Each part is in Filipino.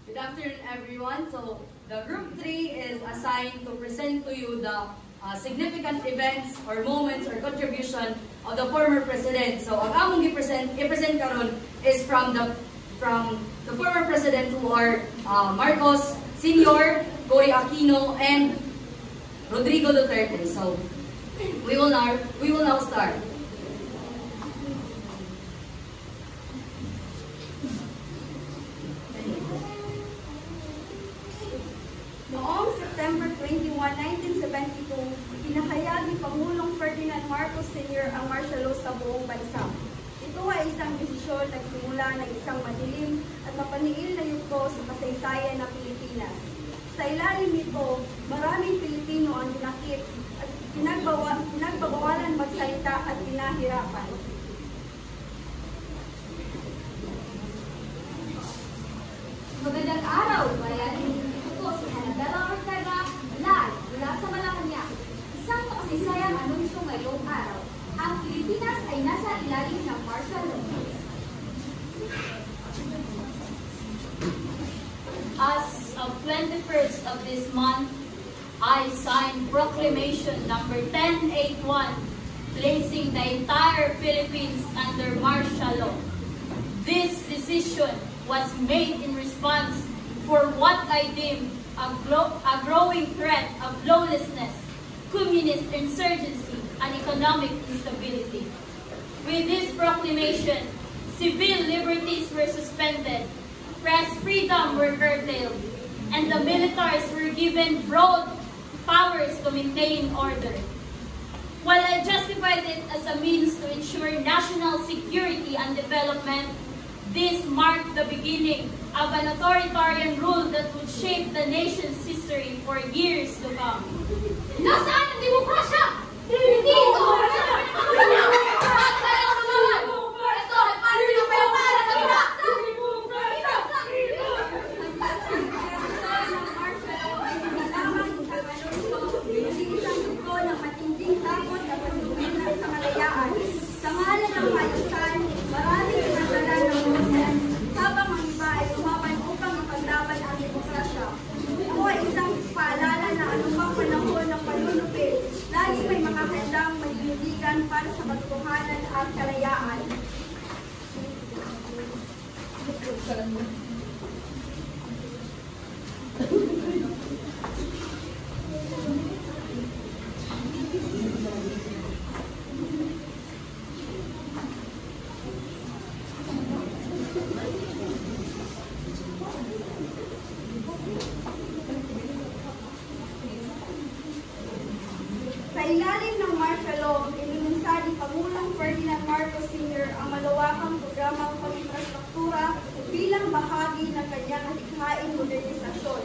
Good afternoon, everyone. So, the Group 3 is assigned to present to you the significant events or moments or contribution of the former president. So, ang among i-present karon is from the former president who are Marcos Sr., Cory Aquino, and Rodrigo Duterte. So, we will now start. Noong September 21, 1972, pinahayag ni Pangulong Ferdinand Marcos Sr. ang martial law sa buong bansa. Ito ay isang desisyon na nagsimula ng isang madilim at mapaniil na yugto sa kasaysayan ng Pilipinas. Sa ilalim nito, maraming Pilipino ang dinakip at pinagbabawalan magsalita at pinahirapan. Magandang araw, bayan. Ito si Hanadala Ortega, live mula sa Malacanang. Isang makasaysayang anunsyo ngayong araw. Ang Pilipinas ay nasa ilalim ng martial law. As of 21st of this month, I signed Proclamation number 1081, placing the entire Philippines under martial law. This decision was made in response for what I deem a growing threat of lawlessness, communist insurgency, and economic instability. With this proclamation, civil liberties were suspended, press freedom were curtailed, and the militaries were given broad powers to maintain order. While I justified it as a means to ensure national security and development, this marked the beginning of an authoritarian rule that would shape the nation's history for years to come. Nasaan ang demokrasya? Hindi ito! Para sa katotohanan at kalayaan. Sa ilalim ng martial law, inilunsad ni Pangulong Ferdinand Marcos Sr. ang malawakang programang pang-infrastruktura bilang bahagi ng kanyang halikhaing modernisasyon.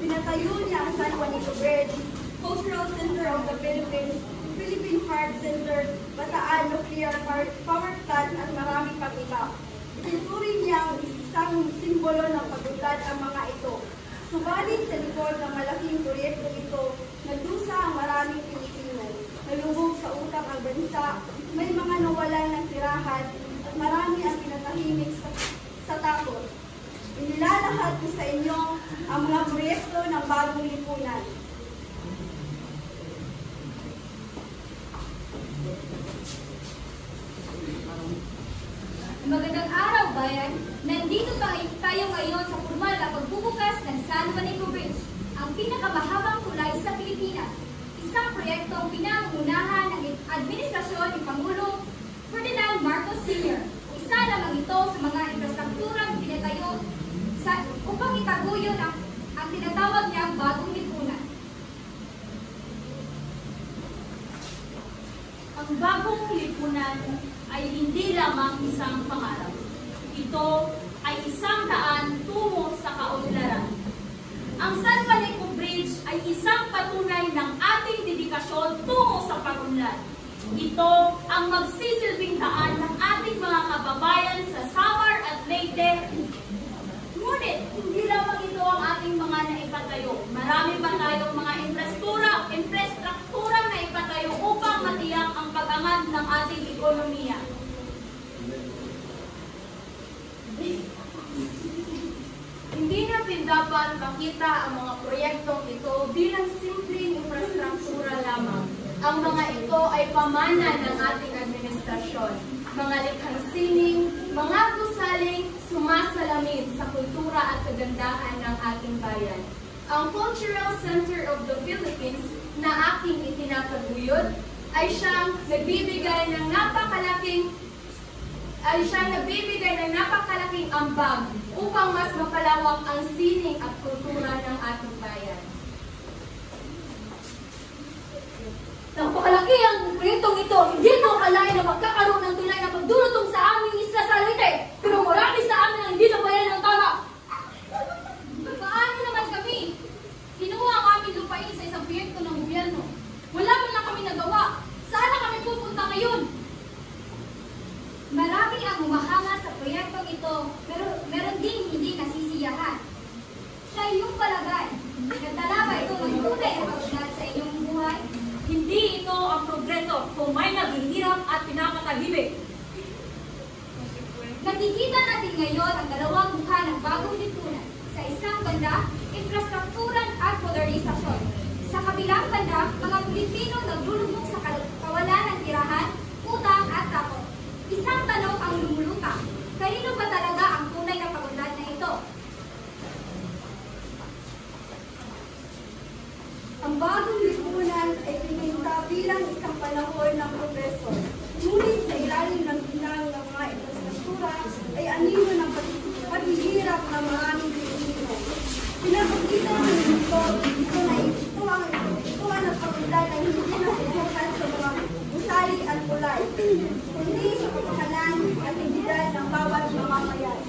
Pinatayo niya ang San Juanito Bridge, Cultural Center of the Philippines, Philippine Heart Center, Bataan Nuclear Power Plant at marami pang iba. Itinuring niyang isang simbolo ng pag-unlad ang mga ito. Subalit sa likod ng malaking proyekto ito, nagdusa ang maraming Pilipino. Nalubog sa utang ang bansa, may mga nawalan ng tirahan, at marami ang pinatahimik sa takot. Inilalahad ko sa inyo ang mga proyekto ng bagong lipunan. Magandang araw, bayan. Nandito tayo ngayon sa formal na pagbubukas ng San Juanito Bridge, ang pinakamahabang tulay sa Pilipinas. Isang proyektong pinangunahan ng administrasyon ni Pangulong Ferdinand Marcos Sr. Isa lamang ito sa mga infrastrukturang pinatayo upang itaguyod ang tinatawag niyang bagong lipunan. Ang bagong lipunan ay hindi lamang isang pangarap. Ito ay isang daan tungo sa kaunlaran. Ang San Juanito Bridge ay isang patunay ng ating dedikasyon tungo sa pag-unlad. Ito ang magsisilbing daan ng ating mga kababayan sa Samar at Leyte. Ngunit, hindi lamang ito ang ating mga naipatayo. Marami pa tayong mga infrastruktura na ipatayo upang matiyak ang pag-angat ng ating ekonomiya. Hindi natin dapat makita ang mga proyektong ito bilang simpleng infrastruktura lamang. Ang mga ito ay pamana ng ating administrasyon, mga likhang sining, mga gusaling sumasalamin sa kultura at kagandahan ng ating bayan. Ang Cultural Center of the Philippines na aking itinataguyod ay siyang nagbibigay ng napakalaking ambag upang mas mapalawak ang sining at kultura ng ating bayan. Napakalaki ang proyektong ito. Hindi ko akalain na magkakaroon ng tunay na pagdurutong sa aming isla sa Leyte. Pero marami sa amin ang hindi nabayan ng tama. Paano naman kami? Kinuha ang aming lupain sa isang proyekto ng gobyerno. Wala man lang kami nagawa. Saan na kami pupunta ngayon? Marami ang humahanga sa proyektong ito, pero meron ding hindi nasisiyahan. Sa iyong palagay, nagdala ba ito ng tunay na pagsunod sa inyong buhay? Hindi ito ang progreso kung may naghihirap at pinapatahimik. Nakikita natin ngayon ang dalawang mukha ng bagong lipunan. Sa isang banda, infrastrukturan at modernisasyon. Sa kabilang banda, mga Pilipino naglulubog sa kawalan ng tirahan, utang at takot. Isang tanong ang lumulutang. Kanino ba talaga ang tunay na pag-unlad na ito? Ang bagong lipunan ay pininta bilang isang panahon ng progreso. Ngunit sa ilalim ng ginang ng mga infrastruktura ay anino ng paghihirap ng maraming Pilipino. Pinapagkita ng ito ang nagpagundad na hindi nasusukan sa mga gusali at kulay, kundi sa kapakanan at integridad ng bawat mamamayan.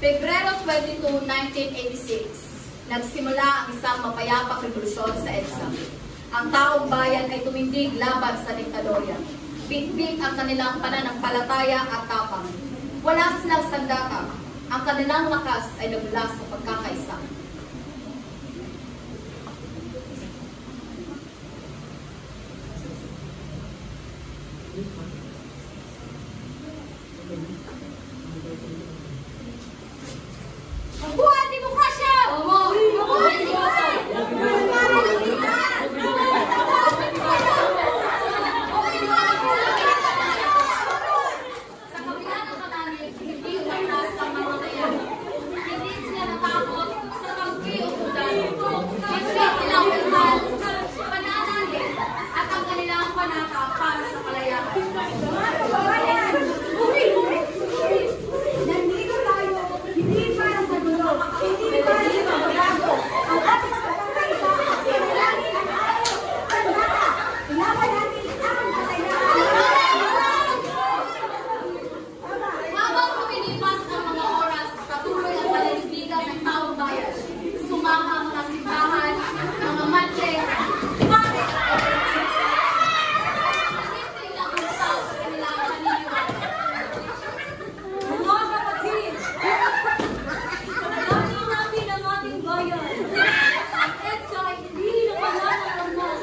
Pebrero 22, 1986, nagsimula ang isang mapayapang revolusyon sa EDSA. Ang taong bayan ay tumindig laban sa diktadorya. Bitbit ang kanilang pananampalataya at tapang. Wala silang sandata. Ang kanilang lakas ay nagmula sa pagkakaisa. Mabuhay ang demokrasya! Mabuhay ang demokrasya! Sa kabila ng kanalig, hindi umalas ang mamamayan. Hindi sila natakot sa kampi o sundalo. Hindi nilang kasal, pananalig, at ang kanilang panata para sa kalayaan. Nandito tayo, hindi para sa gulo, hindi para sa pagbabago. Ang ating pagkakaisa at kinalangin ang ating sandata. Ilaban natin ang kakayahan. Habang lumilipas ang mga oras, patuloy ang pananitigan ng taong bayan. Sumama ang mga simbahan, mga matche, pare, hindi sila usaw sa kanilang paniniwala. Mga kapatid, panalangin natin ang ating bayan. Ang EDSA ay hindi na pangalan ng mas.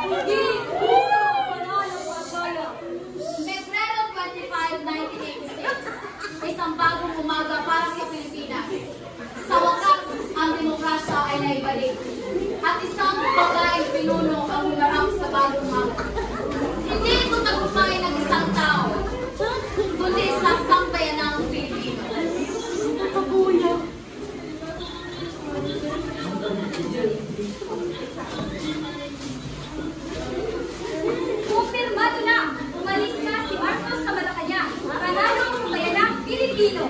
Hindi puso ang pangalan ng bayan. Pebrero 25, 1986, isang bagong umaga para sa Pilipinas. Sa wakas, ang demokrasya ay naibalik. At isang bagay pinuno ang humarap sa bagong umaga. Hindi ito tagumpay ng isang tao, kundi sa sambayanang Pilipino. Kumpirmado na! Umalis na si Marcos sa Malacanang. Panalo sa bayanang Pilipino.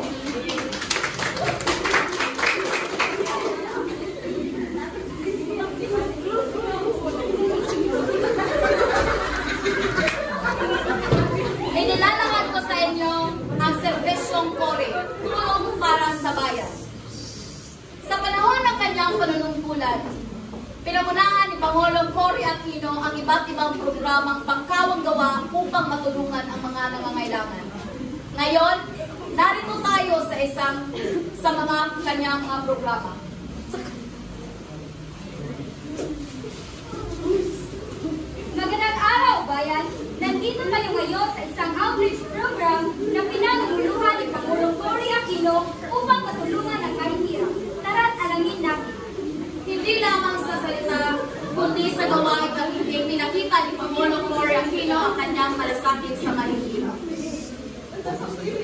Inilalahad ko sa inyo ang serbisyong Cory, tulong para sa bayan. Sa panahon ng kanyang panunungkulan, pinamunahan ni Pangulong Cory Aquino ang iba't ibang programang pangkawang gawa upang matulungan ang mga nangangailangan. Ngayon, narito tayo sa isang sa mga kanyang programa. Magandang araw, bayan! Nandito tayo ngayon sa isang outreach program na pinangungunahan ni Pangulong Cory Aquino upang matulungan ang mahihirap. Tara't alamin natin. Hindi lamang sa salita, kundi sa gawain ang hindi pinakita ni Pangulong Cory Aquino ang kanyang malasakit sa mahihirap.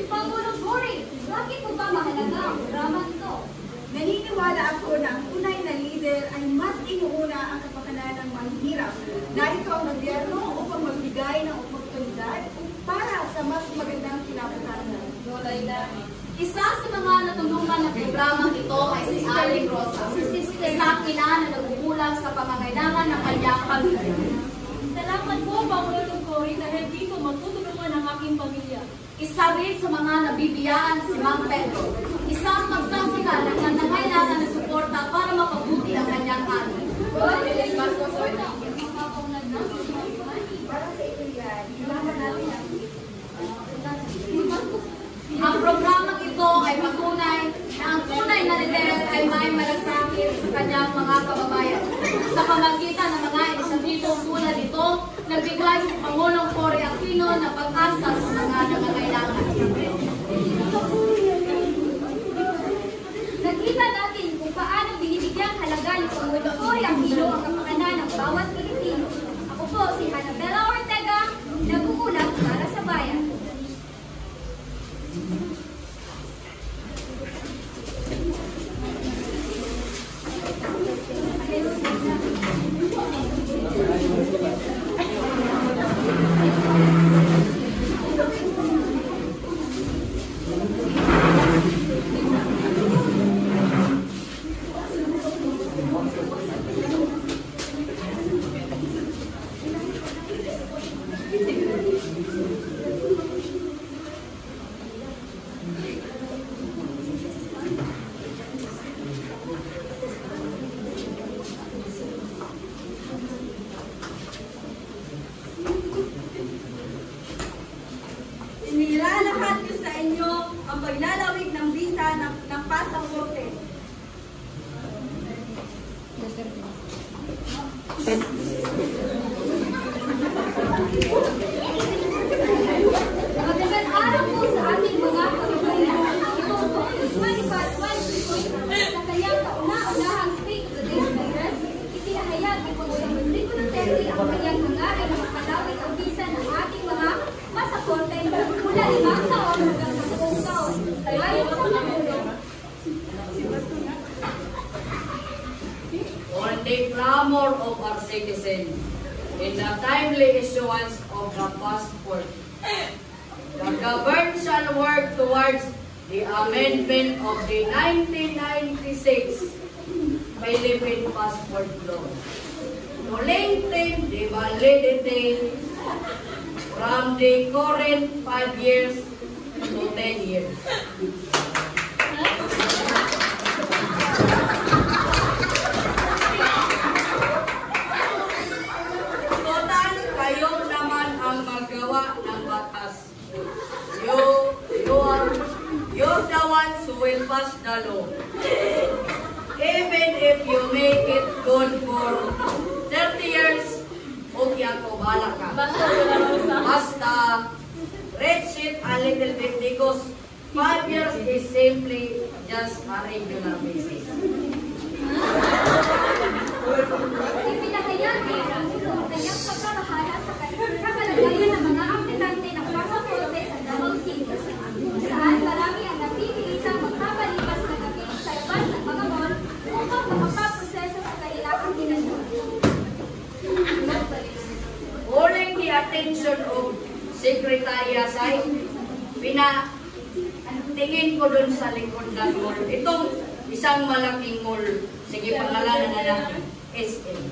Pangulong Cory, bakit po ba mahalaga ang programa ito? Naniniwala ako na ang tunay na leader ay mas inuuna ang kapakanan ng mahihirap. Narito ang gobyerno upang magbigay ng oportunidad para sa mas magandang kinabukasan. Isa sa mga natulungan ng programang ito ay si Aling Rosa, isang ina na nagkukulang sa pangangailangan ng kanyang pamilya. Salamat po, Pangulong Cory, dahil dito matutulungan ang aking pamilya. Isa rin sa mga nabibiyaan si Mang Pedro, isang magsasaka na nangangailangan ng suporta para mapabuti ang kanyang ani. Para sa ito yan, kailangan natin ang Ang programang ito ay patunay na ang tunay na líder ay may malasakit sa kanyang mga kababayan. Sa pamagitan ng mga inisyatibo tulad nito, nagbigay si Pangulong Cory Aquino ng pag-asa sa mga nangangailangan. Nakita natin kung paano binibigyang halaga ni Pangulong Cory Aquino ang kapakanan ng bawat Pilipino. Ako po si Hanabella Ortega, nag-uulat para sa bayan. Inilalahat ko sa inyo ang paglalawig ng visa ng pasaporte. Magandang araw po sa ating mga kababayan. Ito po ang 25 sa kanyang kauna-unahang State of the Day Address. Itinahayag ni Pangulong Rodrigo Duterte ang kanyang hangarin na mapalawig ang visa ng ating mga pasaporte mula 5 taon hanggang 10 taon. Ayon sa Pangulong, On the clamor of our citizens in the timely issuance of the passport, the government shall work towards the amendment of the 1996 Philippine Passport Law to lengthen the validity from the current 5 years to 10 years. Total, kayo naman ang magawa ng batas. You're the ones who will pass the law. Even if you make it good for 30 years, okay ako, bahala ka. Basta, reach it a little bit because 5 years is simply just a regular basis. ipinahayag ni Francis ang kanyang pagkakahala sa kalagayan ng mga aplikante ng pasaporte sa Davao City, kung saan marami ang napipilitang magpapalipas na gabi sa labas ng mga mall upang makapaproseso sa kailangang ginagawa. Calling the attention of Secretary Asay, tingin ko dun sa likod ng mall. Itong isang malaking mall, sige pangalanan na natin, SM.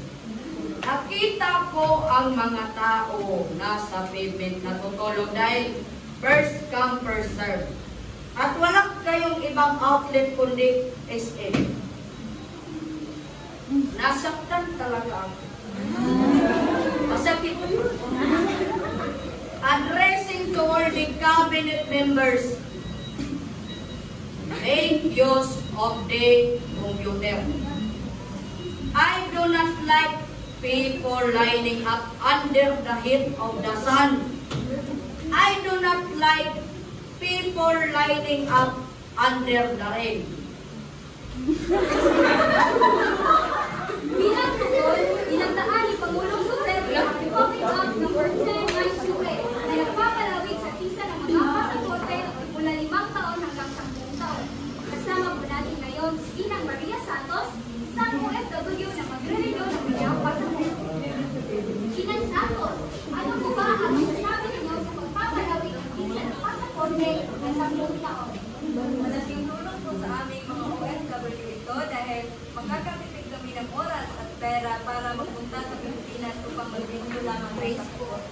Nakita ko ang mga tao nasa pavement na tutulog dahil first come, first serve. At wala kayong ibang outlet kundi SM. Nasaktan talaga ako. Masakit. Addressing toward the cabinet members, make use of the computer. I do not like people lining up under the heat of the sun. I do not like people lining up under the rain. Bilang tungkol, inagdaan ni Pangulong Duterte ang Republic Act No. 1098 na nagpapalawig sa visa ng mga pasaporte mula 5 taon hanggang 10 taon. Kasama po natin ngayon si Inang Maria Santos, isang OFW na magre-renew ng kanyang pasaporte. Inang Santos, ano po ba ang masasabi ninyo sa pagpapalawig ng visa ng pasaporte ng 10 taon? Malaking tulong po sa aming mga OFW ito dahil magkakatipid kami ng oras at pera para magpunta sa Pilipinas upang mag-renew lamang ng passport.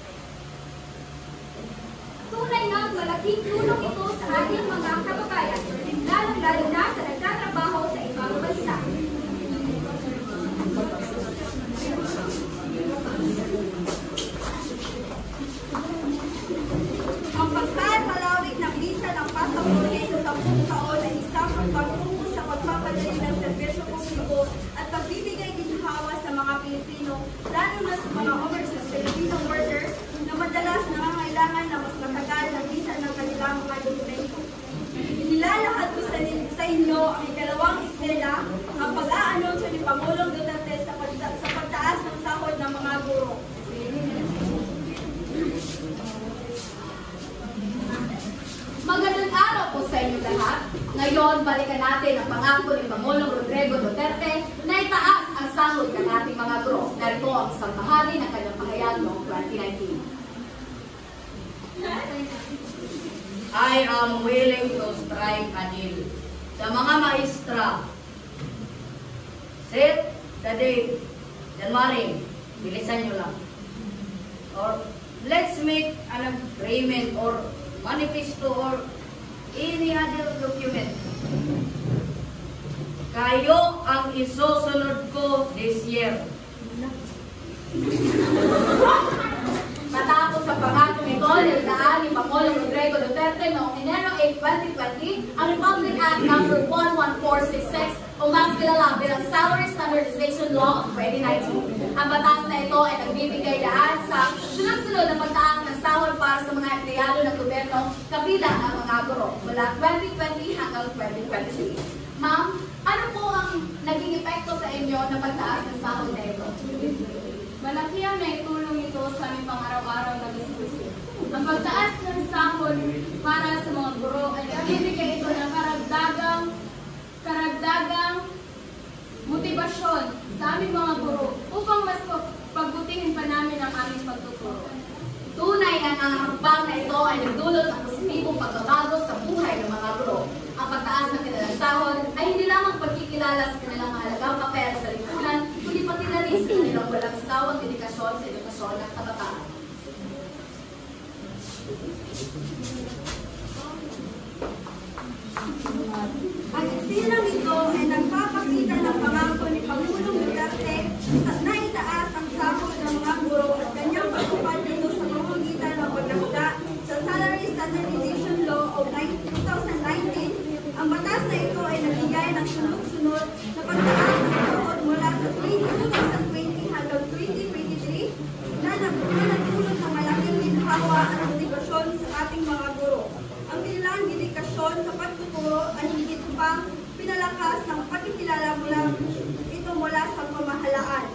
Tunay na malaking tulong ito sa ating mga kababayan, lalong-lalo na sa nagtatrabaho sa ibang bansa. Ang pagpapalawig ng visa ng pasaporte sa 10 taon ay isang pagtungo sa pagpapadali ng serbisyo publiko at pagbibigay ginhawa sa mga Pilipino, lalo na sa mga overseas Filipino workers na madalas nangangailangan na mas matagal na visa ng kanilang mga dokumento. Inilalahad ko sa inyo ang ikalawang eksena ang pag-aanunsyo ni Pangulong Duterte sa pagtaas ng sahod ng mga guro. Magandang araw po sa inyo lahat. Ngayon, balikan natin ang pangako ni Pangulong Rodrigo Duterte na itaas ang sahod ng ating mga guro. Narito ang isang bahagi ng kanyang pahayag noong 2019. I am willing to strike a deal. Sa mga maestra, set the date, January, bilisan nyo lang. Or let's make an agreement or manifesto or any other document. Kayo ang isusunod ko this year. Matapos ang pangako nito, niladaan ni Pangulong Rodrigo Duterte noong Enero 8, 2020, ang Republic Act No. 11466 o mas kilala bilang Salary Standardization Law of 2019. Ang batas na ito ay nagbibigay daan sa sunod-sunod na pagtaas ng sahod para sa mga empleyado ng gobyerno kabilang ang mga guro mula 2020 hanggang 2023. Ma'am, ano po ang naging epekto sa inyo na pagtaas ng sahod na ito? Malaki ang naitulong ito sa aming pang-araw-araw na gastusin. Ang pagtaas ng sahod para sa mga guro ay nagbibigay ito ng karagdagang motibasyon sa aming mga guro upang mas pagbutihin pa namin ang aming pagtuturo. Tunay na ang hakbang na ito ay nagdulot ng positibong pagbabago sa buhay ng mga guro. Ang pagtaas ng kanilang sahod ay hindi lamang pagkikilala sa kanilang mahalagang papel sa lipunan, kundi pati na rin sa kanilang walang sawang dedikasyon sa edukasyon ng kabataan. Ang eksenang ito ay nagpapakita ng pangako ni Pangulong Duterte na itaas ang sahod ng mga guro at kanyang pagtupad nito sa pamamagitan ng pagtakda sa Salary Standardization Law of 2019. Ang batas na ito ay nagbigay ng sunod-sunod na pagtaas ng sahod mula sa 2020 hanggang 2023 na nagdulot ng malaking ginhawa at motibasyon sa ating mga guro. Ang kanilang dedikasyon sa pagtuturo ay higit pang pinalakas ng pagkikilala mula sa pamahalaan.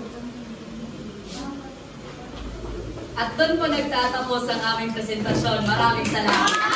At doon po nagtatapos ang aming presentasyon. Maraming salamat.